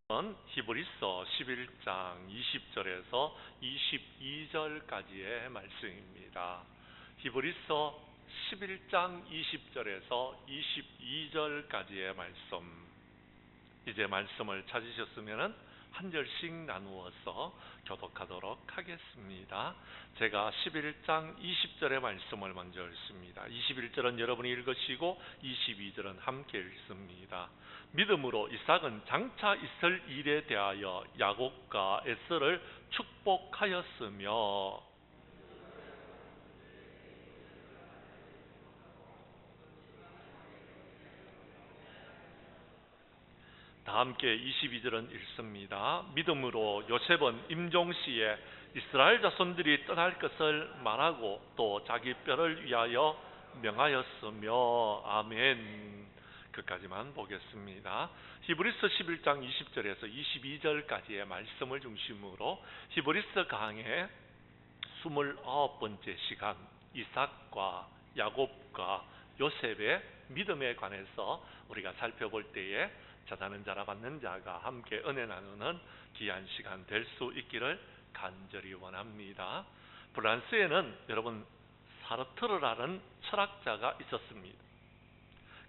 히브리서 11장 20절에서 22절까지의 말씀입니다. 히브리서 11장 20절에서 22절까지의 말씀. 이제 말씀을 찾으셨으면 한 절씩 나누어서 교독하도록 하겠습니다. 제가 11장 20절의 말씀을 먼저 읽습니다. 21절은 여러분이 읽으시고 22절은 함께 읽습니다. 믿음으로 이삭은 장차 있을 일에 대하여 야곱과 에서를 축복하였으며, 다 함께 22절은 읽습니다. 믿음으로 요셉은 임종시에 이스라엘 자손들이 떠날 것을 말하고 또 자기 뼈를 위하여 명하였으며. 아멘. 끝까지만 보겠습니다. 히브리서 11장 20절에서 22절까지의 말씀을 중심으로 히브리서 강의 29번째 시간, 이삭과 야곱과 요셉의 믿음에 관해서 우리가 살펴볼 때에 자자는 자라 받는 자가 함께 은혜 나누는 귀한 시간 될 수 있기를 간절히 원합니다. 프랑스에는 여러분 사르트르라는 철학자가 있었습니다.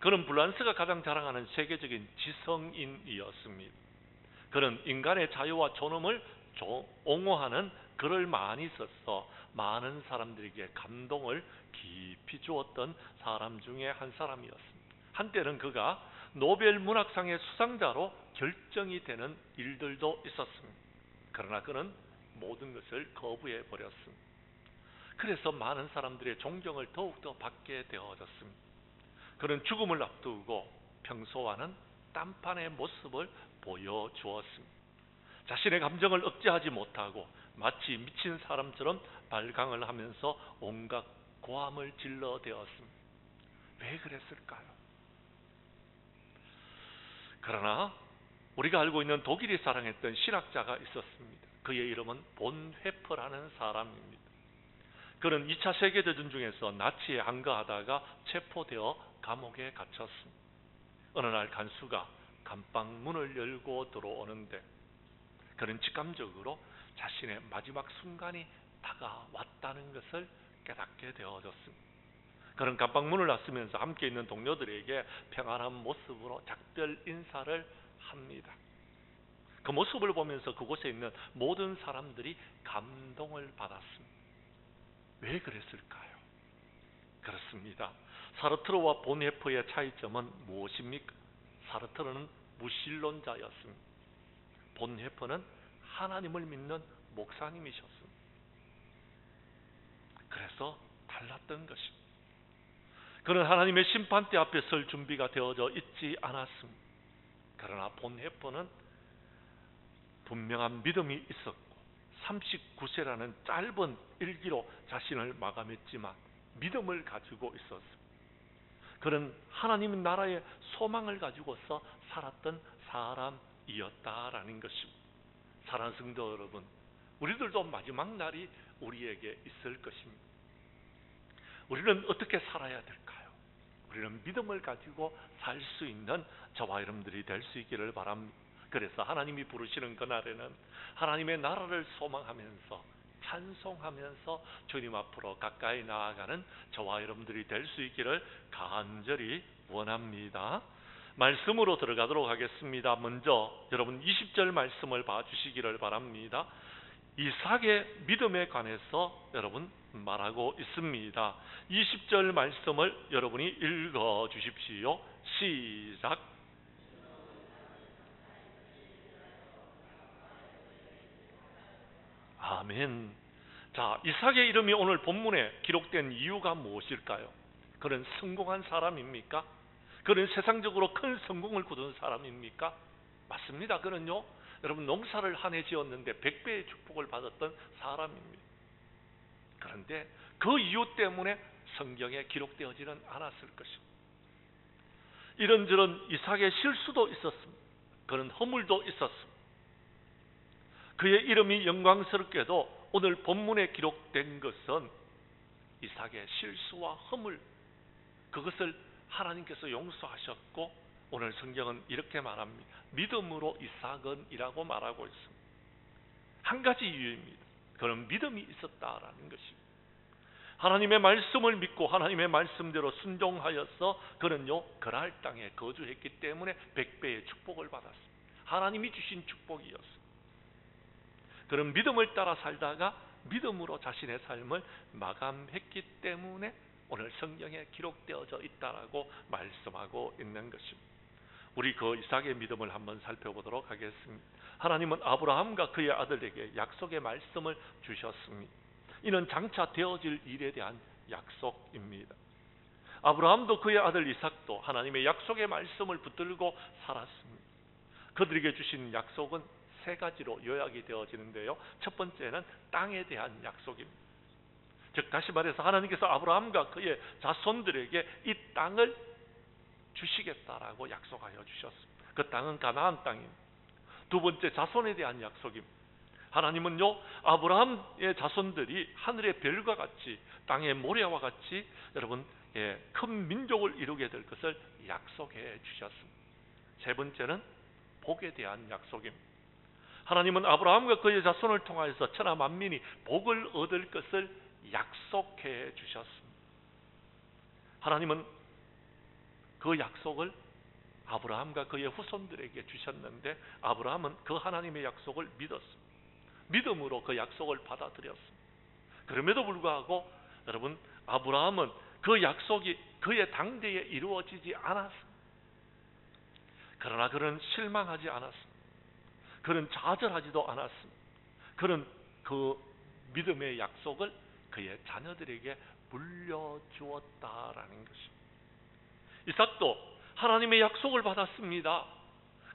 그는 프랑스가 가장 자랑하는 세계적인 지성인이었습니다. 그는 인간의 자유와 존엄을 옹호하는 글을 많이 써서 많은 사람들에게 감동을 깊이 주었던 사람 중에 한 사람이었습니다. 한때는 그가 노벨 문학상의 수상자로 결정이 되는 일들도 있었습니다. 그러나 그는 모든 것을 거부해 버렸습니다. 그래서 많은 사람들의 존경을 더욱더 받게 되어졌습니다. 그는 죽음을 앞두고 평소와는 딴판의 모습을 보여주었습니다. 자신의 감정을 억제하지 못하고 마치 미친 사람처럼 발광을 하면서 온갖 고함을 질러대었습니다. 왜 그랬을까요? 그러나 우리가 알고 있는 독일이 사랑했던 신학자가 있었습니다. 그의 이름은 본헤퍼라는 사람입니다. 그는 2차 세계대전 중에서 나치에 항거하다가 체포되어 감옥에 갇혔습니다. 어느 날 간수가 감방 문을 열고 들어오는데 그는 직감적으로 자신의 마지막 순간이 다가왔다는 것을 깨닫게 되어졌습니다. 그는 감방문을 닫으면서 함께 있는 동료들에게 평안한 모습으로 작별 인사를 합니다. 그 모습을 보면서 그곳에 있는 모든 사람들이 감동을 받았습니다. 왜 그랬을까요? 그렇습니다. 사르트르와 본헤퍼의 차이점은 무엇입니까? 사르트르는 무신론자였습니다. 본헤퍼는 하나님을 믿는 목사님이셨습니다. 그래서 달랐던 것입니다. 그는 하나님의 심판대 앞에 설 준비가 되어져 있지 않았습니다. 그러나 본헤퍼는 분명한 믿음이 있었고 39세라는 짧은 일기로 자신을 마감했지만 믿음을 가지고 있었습니다. 그는 하나님 나라의 소망을 가지고서 살았던 사람이었다라는 것입니다. 사랑하는 성도 여러분, 우리들도 마지막 날이 우리에게 있을 것입니다. 우리는 어떻게 살아야 될까요? 우리는 믿음을 가지고 살 수 있는 저와 여러분들이 될 수 있기를 바랍니다. 그래서 하나님이 부르시는 그날에는 하나님의 나라를 소망하면서 찬송하면서 주님 앞으로 가까이 나아가는 저와 여러분들이 될 수 있기를 간절히 원합니다. 말씀으로 들어가도록 하겠습니다. 먼저 여러분 20절 말씀을 봐주시기를 바랍니다. 이삭의 믿음에 관해서 여러분 말하고 있습니다. 20절 말씀을 여러분이 읽어 주십시오. 시작. 아멘. 자, 이삭의 이름이 오늘 본문에 기록된 이유가 무엇일까요? 그는 성공한 사람입니까? 그는 세상적으로 큰 성공을 거둔 사람입니까? 맞습니다. 그는요, 여러분 농사를 한 해 지었는데 100배의 축복을 받았던 사람입니다. 그런데 그 이유 때문에 성경에 기록되어지는 않았을 것입니다. 이런저런 이삭의 실수도 있었습니다. 그런 허물도 있었습니다. 그의 이름이 영광스럽게도 오늘 본문에 기록된 것은 이삭의 실수와 허물, 그것을 하나님께서 용서하셨고 오늘 성경은 이렇게 말합니다. 믿음으로 이삭은이라고 말하고 있습니다. 한 가지 이유입니다. 그런 믿음이 있었다라는 것입니다. 하나님의 말씀을 믿고 하나님의 말씀대로 순종하여서 그는요 그랄 땅에 거주했기 때문에 100배의 축복을 받았습니다. 하나님이 주신 축복이었습니다. 그런 믿음을 따라 살다가 믿음으로 자신의 삶을 마감했기 때문에 오늘 성경에 기록되어져 있다라고 말씀하고 있는 것입니다. 우리 그 이삭의 믿음을 한번 살펴보도록 하겠습니다. 하나님은 아브라함과 그의 아들에게 약속의 말씀을 주셨습니다. 이는 장차 되어질 일에 대한 약속입니다. 아브라함도 그의 아들 이삭도 하나님의 약속의 말씀을 붙들고 살았습니다. 그들에게 주신 약속은 세 가지로 요약이 되어지는데요. 첫 번째는 땅에 대한 약속입니다. 즉 다시 말해서 하나님께서 아브라함과 그의 자손들에게 이 땅을 주시겠다라고 약속하여 주셨습니다. 그 땅은 가나안 땅입니다. 두 번째, 자손에 대한 약속입니다. 하나님은요 아브라함의 자손들이 하늘의 별과 같이 땅의 모래와 같이 여러분 큰 민족을 이루게 될 것을 약속해 주셨습니다. 세 번째는 복에 대한 약속입니다. 하나님은 아브라함과 그의 자손을 통하여서 천하 만민이 복을 얻을 것을 약속해 주셨습니다. 하나님은 그 약속을 아브라함과 그의 후손들에게 주셨는데 아브라함은 그 하나님의 약속을 믿었습니다. 믿음으로 그 약속을 받아들였습니다. 그럼에도 불구하고 여러분 아브라함은 그 약속이 그의 당대에 이루어지지 않았습니다. 그러나 그는 실망하지 않았습니다. 그는 좌절하지도 않았습니다. 그는 그 믿음의 약속을 그의 자녀들에게 물려주었다라는 것입니다. 이삭도 하나님의 약속을 받았습니다.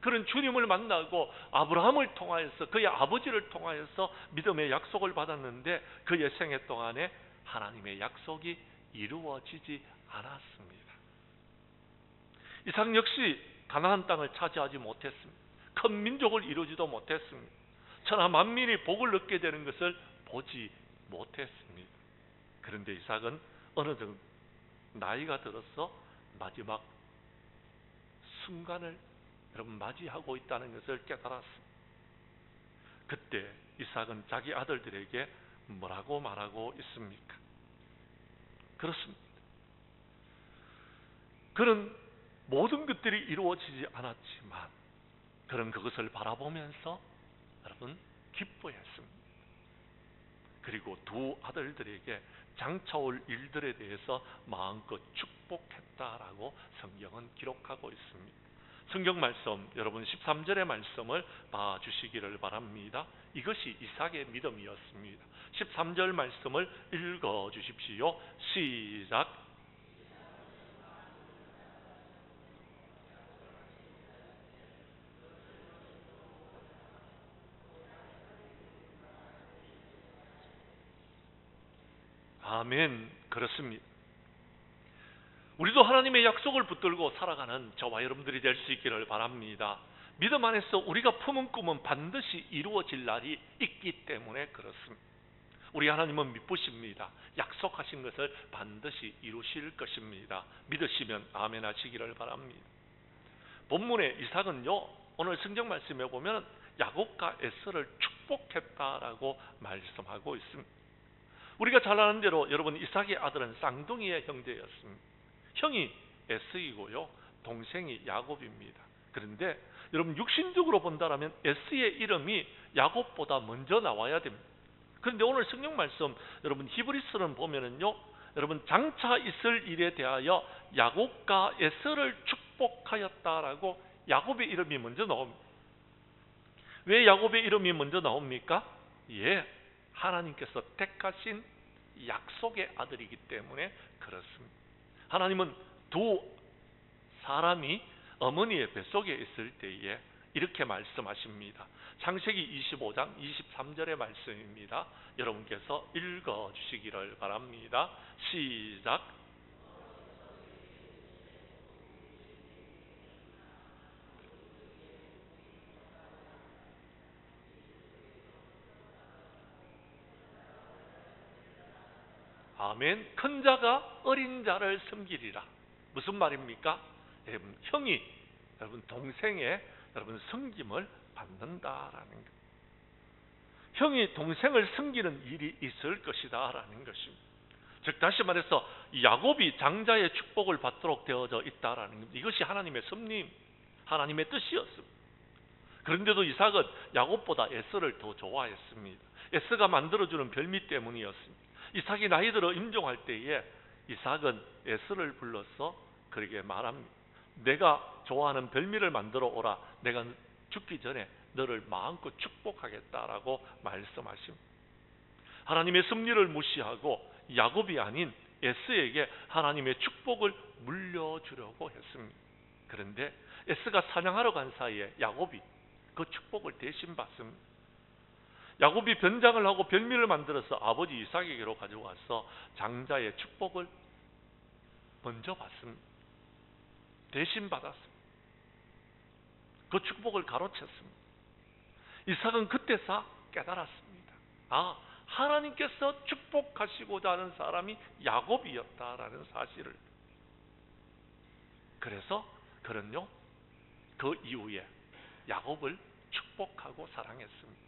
그는 주님을 만나고 아브라함을 통하여서 그의 아버지를 통하여서 믿음의 약속을 받았는데 그의 생애 동안에 하나님의 약속이 이루어지지 않았습니다. 이삭 역시 가나안 땅을 차지하지 못했습니다. 큰 민족을 이루지도 못했습니다. 천하 만민이 복을 얻게 되는 것을 보지 못했습니다. 그런데 이삭은 어느 정도 나이가 들어서 마지막 순간을 여러분 맞이하고 있다는 것을 깨달았습니다. 그때 이삭은 자기 아들들에게 뭐라고 말하고 있습니까? 그렇습니다. 그는 모든 것들이 이루어지지 않았지만 그는 그것을 바라보면서 여러분 기뻐했습니다. 그리고 두 아들들에게 장차 올 일들에 대해서 마음껏 축복했다라고 성경은 기록하고 있습니다. 성경 말씀 여러분 13절의 말씀을 봐주시기를 바랍니다. 이것이 이삭의 믿음이었습니다. 13절 말씀을 읽어주십시오. 시작. 아멘. 그렇습니다. 우리도 하나님의 약속을 붙들고 살아가는 저와 여러분들이 될 수 있기를 바랍니다. 믿음 안에서 우리가 품은 꿈은 반드시 이루어질 날이 있기 때문에 그렇습니다. 우리 하나님은 믿으십니다. 약속하신 것을 반드시 이루실 것입니다. 믿으시면 아멘 하시기를 바랍니다. 본문의 이삭은요 오늘 성경 말씀에 보면 야곱과 에서를 축복했다라고 말씀하고 있습니다. 우리가 잘 아는 대로 여러분 이삭의 아들은 쌍둥이의 형제였습니다. 형이 에서이고요 동생이 야곱입니다. 그런데 여러분 육신적으로 본다면 에서의 이름이 야곱보다 먼저 나와야 됩니다. 그런데 오늘 성경 말씀 여러분 히브리서는 보면은요 여러분 장차 있을 일에 대하여 야곱과 에서를 축복하였다라고 야곱의 이름이 먼저 나옵니다. 왜 야곱의 이름이 먼저 나옵니까? 예, 하나님께서 택하신 약속의 아들이기 때문에 그렇습니다. 하나님은 두 사람이 어머니의 뱃속에 있을 때에 이렇게 말씀하십니다. 창세기 25장 23절의 말씀입니다. 여러분께서 읽어주시기를 바랍니다. 시작. 아멘. 큰 자가 어린 자를 섬기리라. 무슨 말입니까? 여러분, 형이 여러분 동생의 여러분 섬김을 받는다라는 것. 형이 동생을 섬기는 일이 있을 것이다라는 것입니다. 즉 다시 말해서 야곱이 장자의 축복을 받도록 되어져 있다라는 겁니다. 이것이 하나님의 섭리, 하나님의 뜻이었습니다. 그런데도 이삭은 야곱보다 에서를 더 좋아했습니다. 에서가 만들어주는 별미 때문이었습니다. 이삭이 나이 들어 임종할 때에 이삭은 에서를 불러서 그에게 말합니다. 내가 좋아하는 별미를 만들어 오라. 내가 죽기 전에 너를 마음껏 축복하겠다라고 말씀하십니다. 하나님의 섭리를 무시하고 야곱이 아닌 에서에게 하나님의 축복을 물려주려고 했습니다. 그런데 에서가 사냥하러 간 사이에 야곱이 그 축복을 대신 받습니다. 야곱이 변장을 하고 별미를 만들어서 아버지 이삭에게로 가져와서 장자의 축복을 먼저 받습니다. 대신 받았습니다. 그 축복을 가로챘습니다. 이삭은 그때서 깨달았습니다. 아, 하나님께서 축복하시고자 하는 사람이 야곱이었다라는 사실을. 그래서 그는요, 그 이후에 야곱을 축복하고 사랑했습니다.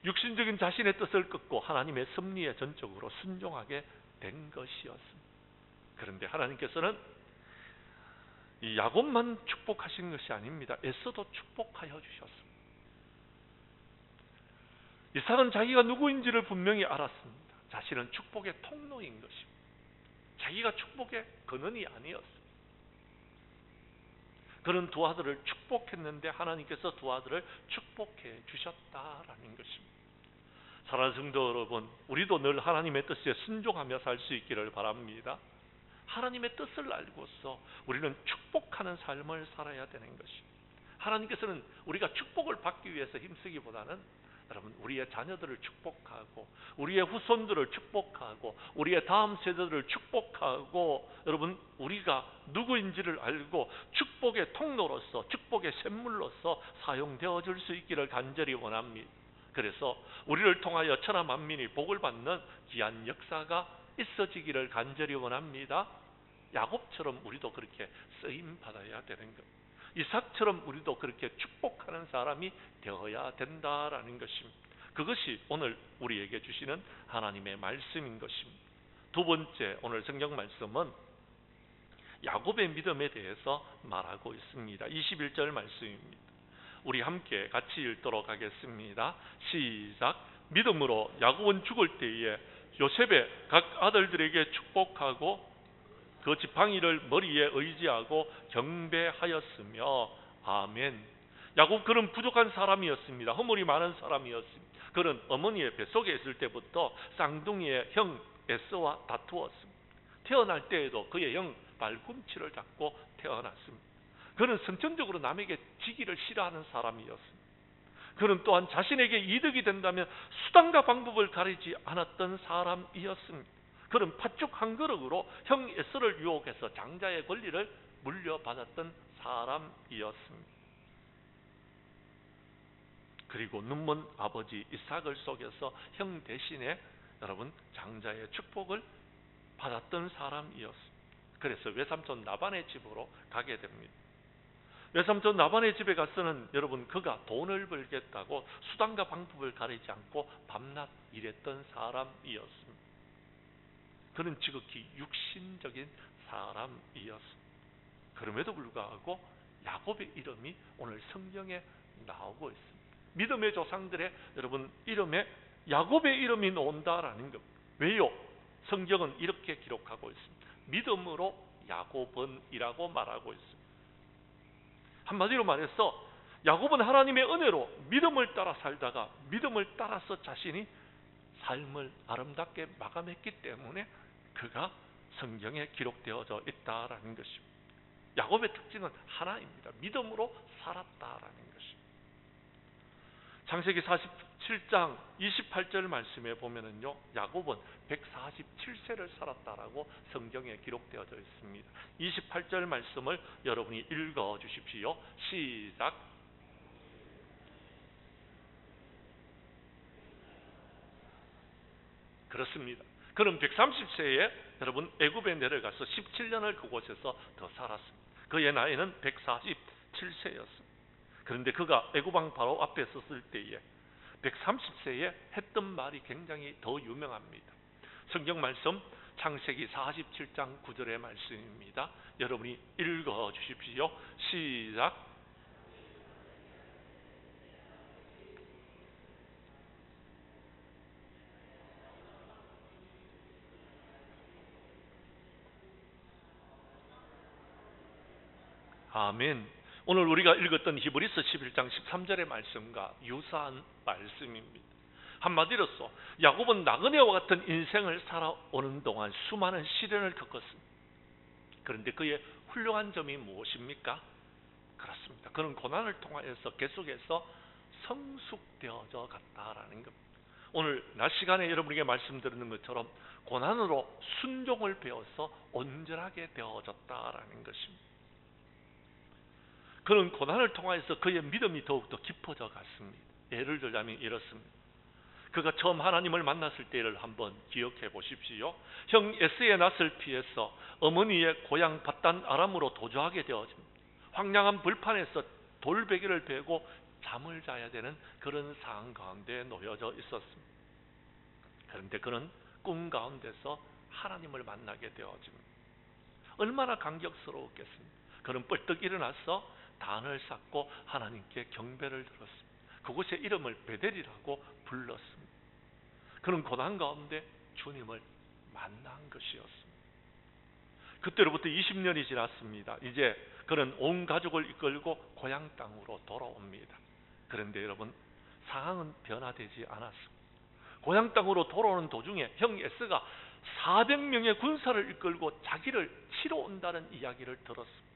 육신적인 자신의 뜻을 끊고 하나님의 섭리에 전적으로 순종하게 된 것이었습니다. 그런데 하나님께서는 이 야곱만 축복하신 것이 아닙니다. 에서도 축복하여 주셨습니다. 이삭은 자기가 누구인지를 분명히 알았습니다. 자신은 축복의 통로인 것입니다. 자기가 축복의 근원이 아니었습니다. 그는 두 아들을 축복했는데 하나님께서 두 아들을 축복해 주셨다라는 것입니다. 사랑하는 성도 여러분, 우리도 늘 하나님의 뜻에 순종하며 살 수 있기를 바랍니다. 하나님의 뜻을 알고서 우리는 축복하는 삶을 살아야 되는 것입니다. 하나님께서는 우리가 축복을 받기 위해서 힘쓰기보다는 여러분 우리의 자녀들을 축복하고 우리의 후손들을 축복하고 우리의 다음 세대들을 축복하고 여러분 우리가 누구인지를 알고 축복의 통로로서 축복의 샘물로서 사용되어질 수 있기를 간절히 원합니다. 그래서 우리를 통하여 천하 만민이 복을 받는 귀한 역사가 있어지기를 간절히 원합니다. 야곱처럼 우리도 그렇게 쓰임 받아야 되는 것. 이삭처럼 우리도 그렇게 축복하는 사람이 되어야 된다라는 것입니다. 그것이 오늘 우리에게 주시는 하나님의 말씀인 것입니다. 두 번째 오늘 성경 말씀은 야곱의 믿음에 대해서 말하고 있습니다. 21절 말씀입니다. 우리 함께 같이 읽도록 하겠습니다. 시작. 믿음으로 야곱은 죽을 때에 요셉의 각 아들들에게 축복하고 그 지팡이를 머리에 의지하고 경배하였으며 아멘. 야곱 그는 부족한 사람이었습니다. 허물이 많은 사람이었습니다. 그는 어머니의 뱃속에 있을 때부터 쌍둥이의 형 에서와 다투었습니다. 태어날 때에도 그의 형 발꿈치를 잡고 태어났습니다. 그는 선천적으로 남에게 지기를 싫어하는 사람이었습니다. 그는 또한 자신에게 이득이 된다면 수단과 방법을 가리지 않았던 사람이었습니다. 그는 팥죽 한 그릇으로 형 에서를 유혹해서 장자의 권리를 물려받았던 사람이었습니다. 그리고 눈먼 아버지 이삭을 속여서 형 대신에 여러분 장자의 축복을 받았던 사람이었습니다. 그래서 외삼촌 나반의 집으로 가게 됩니다. 외삼촌 나반의 집에 가서는 여러분 그가 돈을 벌겠다고 수단과 방법을 가리지 않고 밤낮 일했던 사람이었습니다. 그는 지극히 육신적인 사람이었습니다. 그럼에도 불구하고 야곱의 이름이 오늘 성경에 나오고 있습니다. 믿음의 조상들의 여러분 이름에 야곱의 이름이 나온다라는 것. 왜요? 성경은 이렇게 기록하고 있습니다. 믿음으로 야곱은이라고 말하고 있습니다. 한마디로 말해서 야곱은 하나님의 은혜로 믿음을 따라 살다가 믿음을 따라서 자신이 삶을 아름답게 마감했기 때문에 그가 성경에 기록되어져 있다라는 것입니다. 야곱의 특징은 하나입니다. 믿음으로 살았다라는 것입니다. 창세기 47장 28절 말씀에 보면은요, 야곱은 147세를 살았다라고 성경에 기록되어져 있습니다. 28절 말씀을 여러분이 읽어 주십시오. 시작. 그렇습니다. 그는 130세에 여러분 애굽에 내려가서 17년을 그곳에서 더 살았습니다. 그의 나이는 147세였습니다. 그런데 그가 애굽왕 바로 앞에 섰을 때에 130세에 했던 말이 굉장히 더 유명합니다. 성경 말씀 창세기 47장 9절의 말씀입니다. 여러분이 읽어 주십시오. 시작. 아멘. 오늘 우리가 읽었던 히브리서 11장 13절의 말씀과 유사한 말씀입니다. 한마디로서 야곱은 나그네와 같은 인생을 살아오는 동안 수많은 시련을 겪었습니다. 그런데 그의 훌륭한 점이 무엇입니까? 그렇습니다. 그는 고난을 통하여서 계속해서 성숙되어져 갔다라는 겁니다. 오늘 낮 시간에 여러분에게 말씀드리는 것처럼 고난으로 순종을 배워서 온전하게 되어졌다라는 것입니다. 그는 고난을 통하여서 그의 믿음이 더욱더 깊어져 갔습니다. 예를 들자면 이렇습니다. 그가 처음 하나님을 만났을 때를 한번 기억해 보십시오. 형 에스의 낯을 피해서 어머니의 고향 밧단 아람으로 도주하게 되어집니다. 황량한 불판에서 돌베개를 베고 잠을 자야 되는 그런 상황 가운데 놓여져 있었습니다. 그런데 그는 꿈 가운데서 하나님을 만나게 되어집니다. 얼마나 감격스러웠겠습니까? 그는 뻘떡 일어나서 단을 쌓고 하나님께 경배를 드렸습니다. 그곳의 이름을 베델이라고 불렀습니다. 그는 고난 가운데 주님을 만난 것이었습니다. 그때로부터 20년이 지났습니다. 이제 그는 온 가족을 이끌고 고향 땅으로 돌아옵니다. 그런데 여러분, 상황은 변화되지 않았습니다. 고향 땅으로 돌아오는 도중에 형 에스가 400명의 군사를 이끌고 자기를 치러 온다는 이야기를 들었습니다.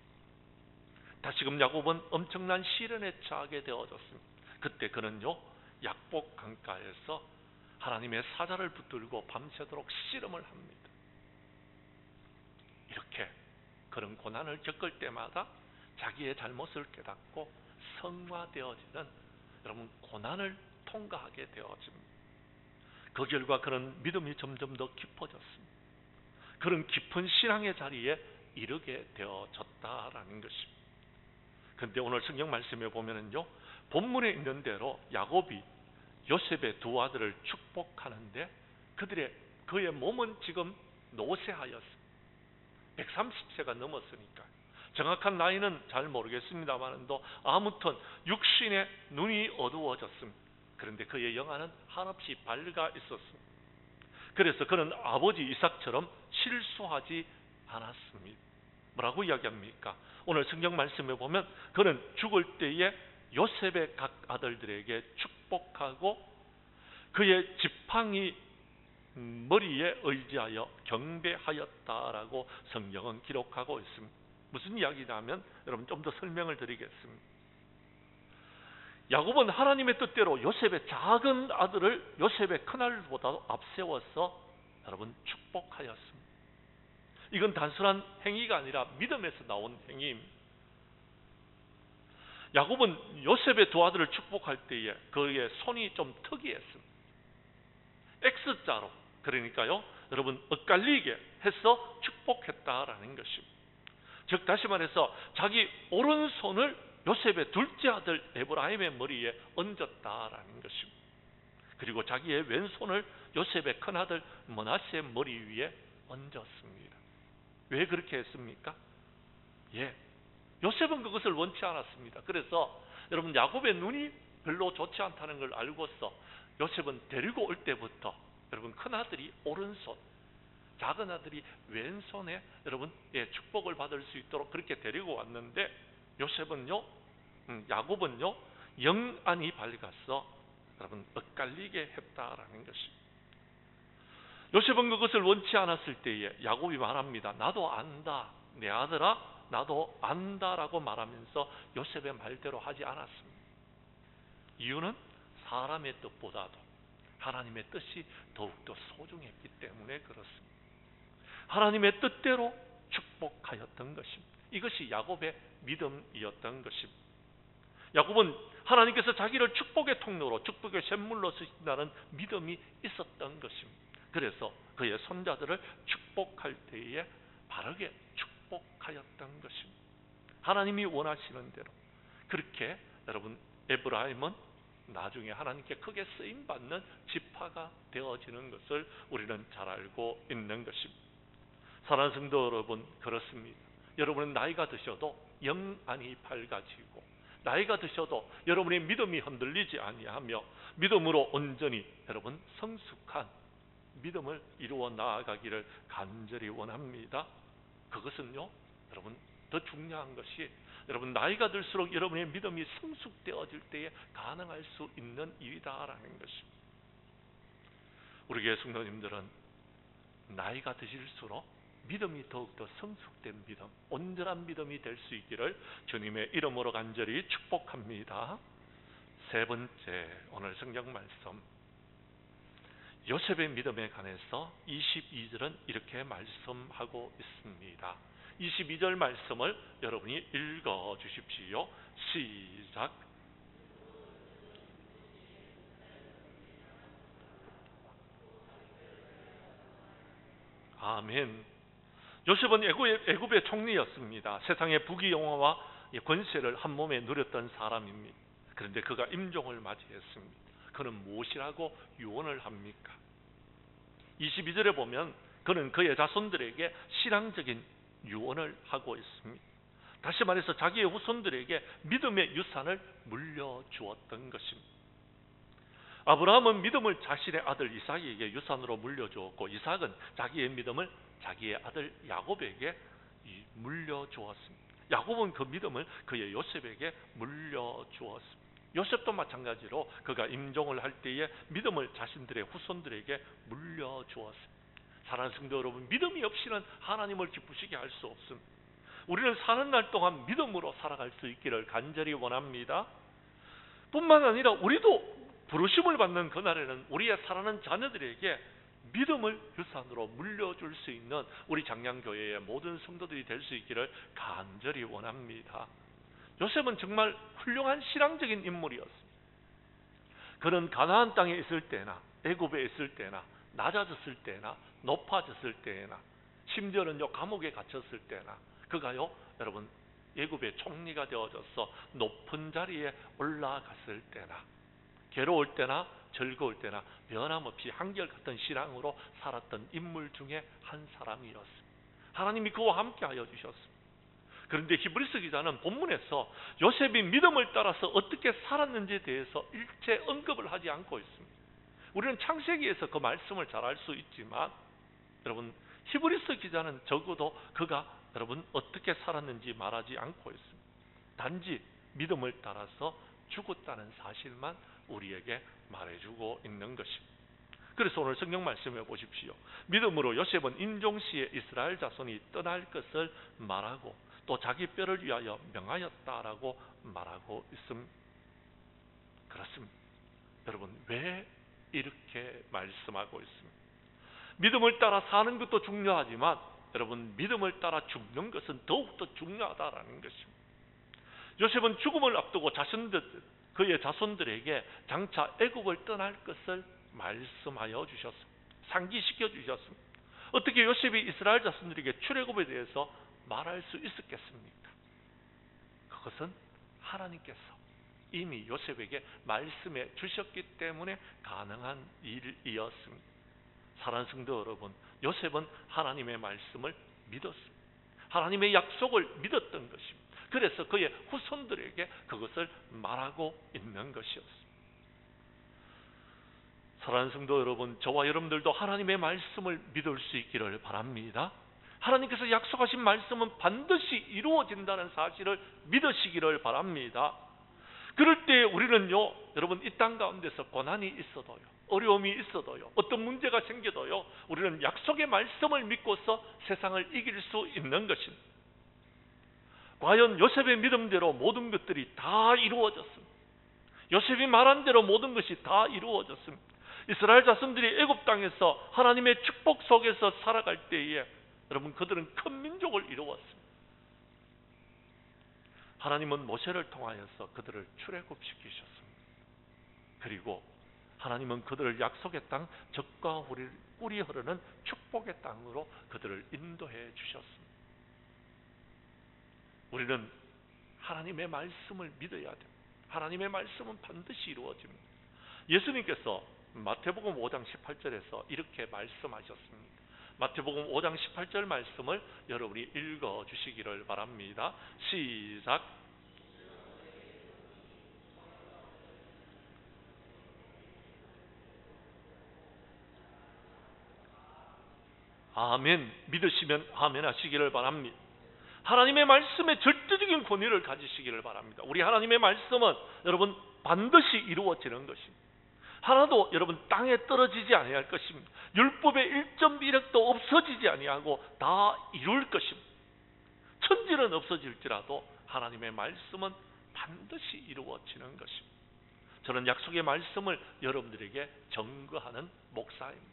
다시금 야곱은 엄청난 시련에 처하게 되어졌습니다. 그때 그는요, 약복 강가에서 하나님의 사자를 붙들고 밤새도록 씨름을 합니다. 이렇게 그런 고난을 겪을 때마다 자기의 잘못을 깨닫고 성화되어지는, 여러분, 고난을 통과하게 되어집니다. 그 결과 그런 믿음이 점점 더 깊어졌습니다. 그런 깊은 신앙의 자리에 이르게 되어졌다라는 것입니다. 그런데 오늘 성경 말씀에 보면은요, 본문에 있는 대로 야곱이 요셉의 두 아들을 축복하는데 그의 몸은 지금 노쇠하였습니다. 130세가 넘었으니까 정확한 나이는 잘 모르겠습니다만도 아무튼 육신의 눈이 어두워졌습니다. 그런데 그의 영안은 한없이 밝아 있었습니다. 그래서 그는 아버지 이삭처럼 실수하지 않았습니다. 뭐라고 이야기합니까? 오늘 성경 말씀에 보면 그는 죽을 때에 요셉의 각 아들들에게 축복하고 그의 지팡이 머리에 의지하여 경배하였다라고 성경은 기록하고 있습니다. 무슨 이야기냐면 여러분 좀 더 설명을 드리겠습니다. 야곱은 하나님의 뜻대로 요셉의 작은 아들을 요셉의 큰아들보다 앞세워서 여러분 축복하였습니다. 이건 단순한 행위가 아니라 믿음에서 나온 행위입니다. 야곱은 요셉의 두 아들을 축복할 때에 그의 손이 좀 특이했습니다. X자로, 그러니까요, 여러분, 엇갈리게 해서 축복했다라는 것입니다. 즉 다시 말해서 자기 오른손을 요셉의 둘째 아들 에브라임의 머리에 얹었다라는 것입니다. 그리고 자기의 왼손을 요셉의 큰아들 므낫세의 머리 위에 얹었습니다. 왜 그렇게 했습니까? 요셉은 그것을 원치 않았습니다. 그래서 여러분, 야곱의 눈이 별로 좋지 않다는 걸 알고서 요셉은 데리고 올 때부터 여러분, 큰아들이 오른손, 작은 아들이 왼손에 여러분 축복을 받을 수 있도록 그렇게 데리고 왔는데 야곱은요 영안이 밝아서 여러분 엇갈리게 했다라는 것입니다. 요셉은 그것을 원치 않았을 때에 야곱이 말합니다. 나도 안다, 내 아들아, 나도 안다라고 말하면서 요셉의 말대로 하지 않았습니다. 이유는 사람의 뜻보다도 하나님의 뜻이 더욱더 소중했기 때문에 그렇습니다. 하나님의 뜻대로 축복하였던 것입니다. 이것이 야곱의 믿음이었던 것입니다. 야곱은 하나님께서 자기를 축복의 통로로, 축복의 샘물로 쓰신다는 믿음이 있었던 것입니다. 그래서 그의 손자들을 축복할 때에 바르게 축복하였던 것입니다. 하나님이 원하시는 대로. 그렇게 여러분 에브라임은 나중에 하나님께 크게 쓰임받는 지파가 되어지는 것을 우리는 잘 알고 있는 것입니다. 사랑하는 성도 여러분, 그렇습니다. 여러분은 나이가 드셔도 영안이 밝아지고, 나이가 드셔도 여러분의 믿음이 흔들리지 아니하며 믿음으로 온전히 여러분 성숙한 믿음을 이루어 나아가기를 간절히 원합니다. 그것은요, 여러분 더 중요한 것이 여러분 나이가 들수록 여러분의 믿음이 성숙되어질 때에 가능할 수 있는 일이다라는 것입니다. 우리 교회 성도님들은 나이가 드실수록 믿음이 더욱더 성숙된 믿음, 온전한 믿음이 될 수 있기를 주님의 이름으로 간절히 축복합니다. 세 번째, 오늘 성경 말씀 요셉의 믿음에 관해서 22절은 이렇게 말씀하고 있습니다. 22절 말씀을 여러분이 읽어 주십시오. 시작. 아멘. 요셉은 애굽의 총리였습니다. 세상의 부귀영화와 권세를 한 몸에 누렸던 사람입니다. 그런데 그가 임종을 맞이했습니다. 그는 무엇이라고 유언을 합니까? 22절에 보면 그는 그의 자손들에게 신앙적인 유언을 하고 있습니다. 다시 말해서 자기의 후손들에게 믿음의 유산을 물려주었던 것입니다. 아브라함은 믿음을 자신의 아들 이삭에게 유산으로 물려주었고, 이삭은 자기의 믿음을 자기의 아들 야곱에게 물려주었습니다. 야곱은 그 믿음을 그의 요셉에게 물려주었습니다. 요셉도 마찬가지로 그가 임종을 할 때에 믿음을 자신들의 후손들에게 물려주었습니다. 사랑하는 성도 여러분, 믿음이 없이는 하나님을 기쁘시게 할 수 없습니다. 우리는 사는 날 동안 믿음으로 살아갈 수 있기를 간절히 원합니다. 뿐만 아니라 우리도 부르심을 받는 그날에는 우리의 사랑하는 자녀들에게 믿음을 유산으로 물려줄 수 있는 우리 장량교회의 모든 성도들이 될 수 있기를 간절히 원합니다. 요셉은 정말 훌륭한 신앙적인 인물이었습니다. 그는 가나안 땅에 있을 때나 애굽에 있을 때나 낮아졌을 때나 높아졌을 때나 심지어는요 감옥에 갇혔을 때나 그가요 여러분 애굽의 총리가 되어져서 높은 자리에 올라갔을 때나 괴로울 때나 즐거울 때나 변함없이 한결같은 신앙으로 살았던 인물 중에 한 사람이었습니다. 하나님이 그와 함께 하여 주셨습니다. 그런데 히브리서 기자는 본문에서 요셉이 믿음을 따라서 어떻게 살았는지에 대해서 일체 언급을 하지 않고 있습니다. 우리는 창세기에서 그 말씀을 잘 알 수 있지만 여러분 히브리서 기자는 적어도 그가 여러분 어떻게 살았는지 말하지 않고 있습니다. 단지 믿음을 따라서 죽었다는 사실만 우리에게 말해주고 있는 것입니다. 그래서 오늘 성경 말씀해 보십시오. 믿음으로 요셉은 임종시에 이스라엘 자손이 떠날 것을 말하고 또 자기 뼈를 위하여 명하였다라고 말하고 있습니다. 그렇습니다. 여러분 왜 이렇게 말씀하고 있습니다? 믿음을 따라 사는 것도 중요하지만 여러분 믿음을 따라 죽는 것은 더욱더 중요하다라는 것입니다. 요셉은 죽음을 앞두고 그의 자손들에게 장차 애굽을 떠날 것을 말씀하여 주셨습니다. 상기시켜 주셨습니다. 어떻게 요셉이 이스라엘 자손들에게 출애굽에 대해서 말할 수 있었겠습니까? 그것은 하나님께서 이미 요셉에게 말씀해 주셨기 때문에 가능한 일이었습니다. 사랑하는 성도 여러분, 요셉은 하나님의 말씀을 믿었습니다. 하나님의 약속을 믿었던 것입니다. 그래서 그의 후손들에게 그것을 말하고 있는 것이었습니다. 사랑하는 성도 여러분, 저와 여러분들도 하나님의 말씀을 믿을 수 있기를 바랍니다. 하나님께서 약속하신 말씀은 반드시 이루어진다는 사실을 믿으시기를 바랍니다. 그럴 때 우리는요, 여러분 이 땅 가운데서 고난이 있어도요, 어려움이 있어도요, 어떤 문제가 생겨도요, 우리는 약속의 말씀을 믿고서 세상을 이길 수 있는 것입니다. 과연 요셉의 믿음대로 모든 것들이 다 이루어졌습니다. 요셉이 말한 대로 모든 것이 다 이루어졌습니다. 이스라엘 자손들이 애굽 땅에서 하나님의 축복 속에서 살아갈 때에 여러분 그들은 큰 민족을 이루었습니다. 하나님은 모세를 통하여서 그들을 출애굽시키셨습니다. 그리고 하나님은 그들을 약속의 땅 젖과 꿀이 흐르는 축복의 땅으로 그들을 인도해 주셨습니다. 우리는 하나님의 말씀을 믿어야 됩니다. 하나님의 말씀은 반드시 이루어집니다. 예수님께서 마태복음 5장 18절에서 이렇게 말씀하셨습니다. 마태복음 5장 18절 말씀을 여러분이 읽어주시기를 바랍니다. 시작. 아멘. 믿으시면 아멘 하시기를 바랍니다. 하나님의 말씀에 절대적인 권위를 가지시기를 바랍니다. 우리 하나님의 말씀은 여러분 반드시 이루어지는 것입니다. 하나도 여러분 땅에 떨어지지 아니할 것입니다. 율법의 1.1획도 없어지지 아니하고 다 이룰 것입니다. 천지는 없어질지라도 하나님의 말씀은 반드시 이루어지는 것입니다. 저는 약속의 말씀을 여러분들에게 증거하는 목사입니다.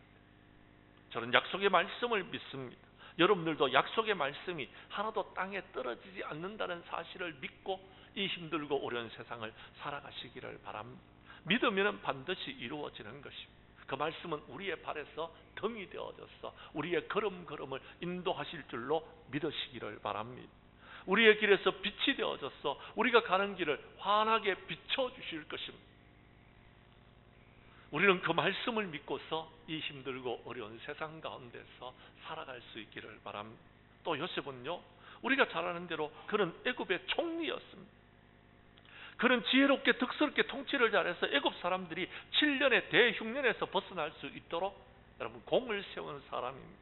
저는 약속의 말씀을 믿습니다. 여러분들도 약속의 말씀이 하나도 땅에 떨어지지 않는다는 사실을 믿고 이 힘들고 어려운 세상을 살아가시기를 바랍니다. 믿으면 반드시 이루어지는 것입니다. 그 말씀은 우리의 발에서 등이 되어져서 우리의 걸음걸음을 인도하실 줄로 믿으시기를 바랍니다. 우리의 길에서 빛이 되어져서 우리가 가는 길을 환하게 비춰주실 것입니다. 우리는 그 말씀을 믿고서 이 힘들고 어려운 세상 가운데서 살아갈 수 있기를 바랍니다. 또 요셉은요, 우리가 잘 아는 대로 그는 애굽의 총리였습니다. 그는 지혜롭게 득스럽게 통치를 잘해서 애굽 사람들이 7년의 대흉년에서 벗어날 수 있도록 여러분 공을 세운 사람입니다.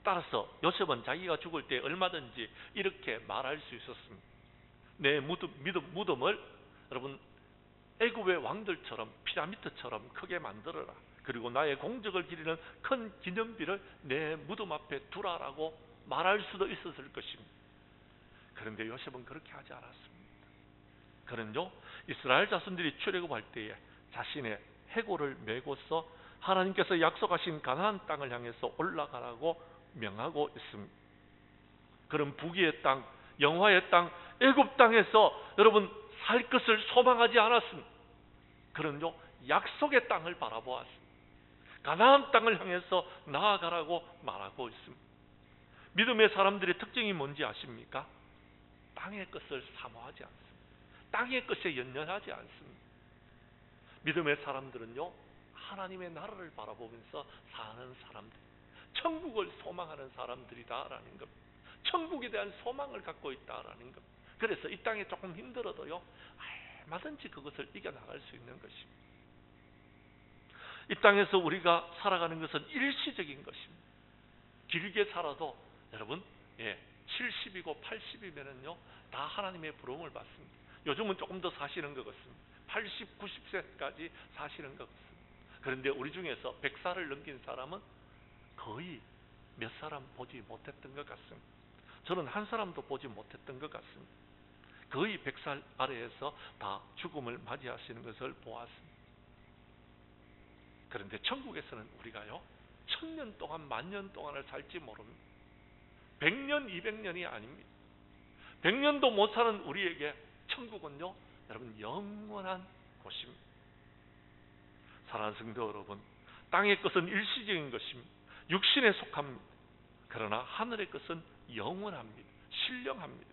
따라서 요셉은 자기가 죽을 때 얼마든지 이렇게 말할 수 있었습니다. 내 무덤을 여러분 애굽의 왕들처럼 피라미드처럼 크게 만들어라. 그리고 나의 공적을 기리는 큰 기념비를 내 무덤 앞에 두라라고 말할 수도 있었을 것입니다. 그런데 요셉은 그렇게 하지 않았습니다. 그는요, 이스라엘 자손들이 출애굽할 때에 자신의 해골을 메고서 하나님께서 약속하신 가나안 땅을 향해서 올라가라고 명하고 있습니다. 그는 부귀의 땅, 영화의 땅, 애굽 땅에서 여러분 살 것을 소망하지 않았습니다. 그는요, 약속의 땅을 바라보았습니다. 가나안 땅을 향해서 나아가라고 말하고 있습니다. 믿음의 사람들의 특징이 뭔지 아십니까? 땅의 것을 사모하지 않습니다. 땅의 것에 연연하지 않습니다. 믿음의 사람들은요, 하나님의 나라를 바라보면서 사는 사람들, 천국을 소망하는 사람들이다라는 겁니다. 천국에 대한 소망을 갖고 있다라는 겁니다. 그래서 이 땅에 조금 힘들어도요, 얼마든지 그것을 이겨나갈 수 있는 것입니다. 이 땅에서 우리가 살아가는 것은 일시적인 것입니다. 길게 살아도 여러분 70이고 80이면은요 다 하나님의 부름을 받습니다. 요즘은 조금 더 사시는 것 같습니다. 80, 90세까지 사시는 것 같습니다. 그런데 우리 중에서 100살을 넘긴 사람은 거의 몇 사람 보지 못했던 것 같습니다. 저는 한 사람도 보지 못했던 것 같습니다. 거의 100살 아래에서 다 죽음을 맞이하시는 것을 보았습니다. 그런데 천국에서는 우리가요 1000년 동안 10,000년 동안을 살지 모릅니다. 100년 200년이 아닙니다. 100년도 못 사는 우리에게 천국은요 여러분 영원한 곳입니다. 사랑하는 성도 여러분, 땅의 것은 일시적인 것입니다. 육신에 속합니다. 그러나 하늘의 것은 영원합니다. 신령합니다.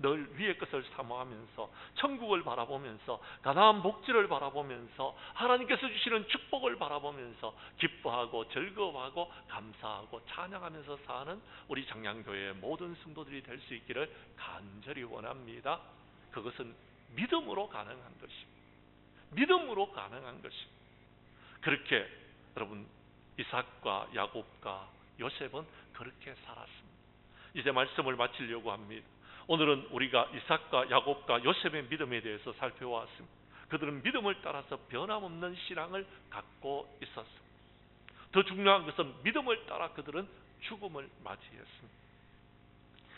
늘 위의 것을 사모하면서 천국을 바라보면서 가나안 복지를 바라보면서 하나님께서 주시는 축복을 바라보면서 기뻐하고 즐거워하고 감사하고 찬양하면서 사는 우리 장량교회의 모든 성도들이 될 수 있기를 간절히 원합니다. 그것은 믿음으로 가능한 것입니다. 믿음으로 가능한 것입니다. 그렇게 여러분 이삭과 야곱과 요셉은 그렇게 살았습니다. 이제 말씀을 마치려고 합니다. 오늘은 우리가 이삭과 야곱과 요셉의 믿음에 대해서 살펴보았습니다. 그들은 믿음을 따라서 변함없는 신앙을 갖고 있었습니다. 더 중요한 것은 믿음을 따라 그들은 죽음을 맞이했습니다.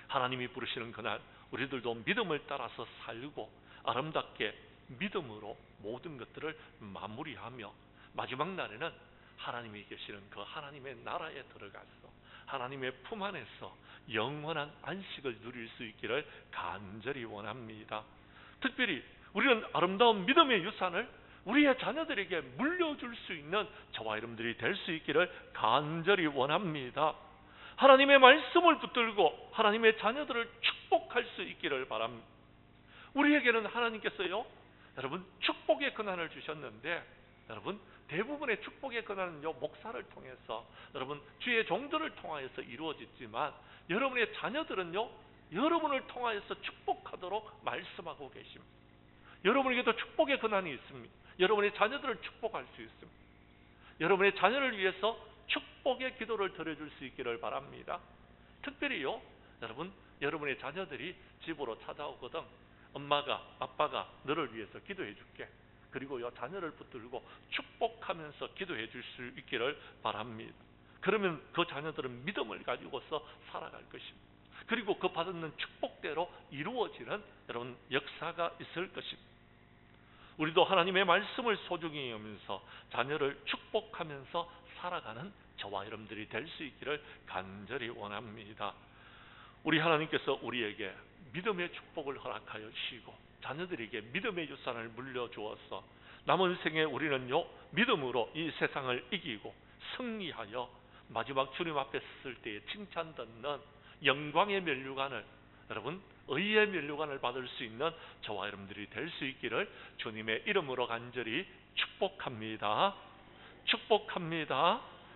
하나님이 부르시는 그날 우리들도 믿음을 따라서 살고 아름답게 믿음으로 모든 것들을 마무리하며 마지막 날에는 하나님이 계시는 그 하나님의 나라에 들어가서 하나님의 품 안에서 영원한 안식을 누릴 수 있기를 간절히 원합니다. 특별히 우리는 아름다운 믿음의 유산을 우리의 자녀들에게 물려줄 수 있는 저와 여러분들이 될 수 있기를 간절히 원합니다. 하나님의 말씀을 붙들고 하나님의 자녀들을 축복할 수 있기를 바랍니다. 우리에게는 하나님께서요, 여러분 축복의 권한을 주셨는데, 여러분 대부분의 축복의 권한은요 목사를 통해서, 여러분 주의 종들을 통하여서 이루어지지만, 여러분의 자녀들은요 여러분을 통하여서 축복하도록 말씀하고 계십니다. 여러분에게도 축복의 권한이 있습니다. 여러분의 자녀들을 축복할 수 있습니다. 여러분의 자녀를 위해서 축복의 기도를 드려줄 수 있기를 바랍니다. 특별히요, 여러분 여러분의 자녀들이 집으로 찾아오거든 엄마가 아빠가 너를 위해서 기도해 줄게, 그리고요 자녀를 붙들고 축복하면서 기도해 줄 수 있기를 바랍니다. 그러면 그 자녀들은 믿음을 가지고서 살아갈 것입니다. 그리고 그 받는 축복대로 이루어지는 여러분 역사가 있을 것입니다. 우리도 하나님의 말씀을 소중히 여기면서 자녀를 축복하면서 살아가는 저와 여러분들이 될 수 있기를 간절히 원합니다. 우리 하나님께서 우리에게 믿음의 축복을 허락하여 주시고 자녀들에게 믿음의 유산을 물려주어서 남은 생에 우리는요 믿음으로 이 세상을 이기고 승리하여 마지막 주님 앞에 섰을 때에 칭찬 듣는 영광의 면류관을, 여러분 의의 면류관을 받을 수 있는 저와 여러분들이 될 수 있기를 주님의 이름으로 간절히 축복합니다. 축복합니다.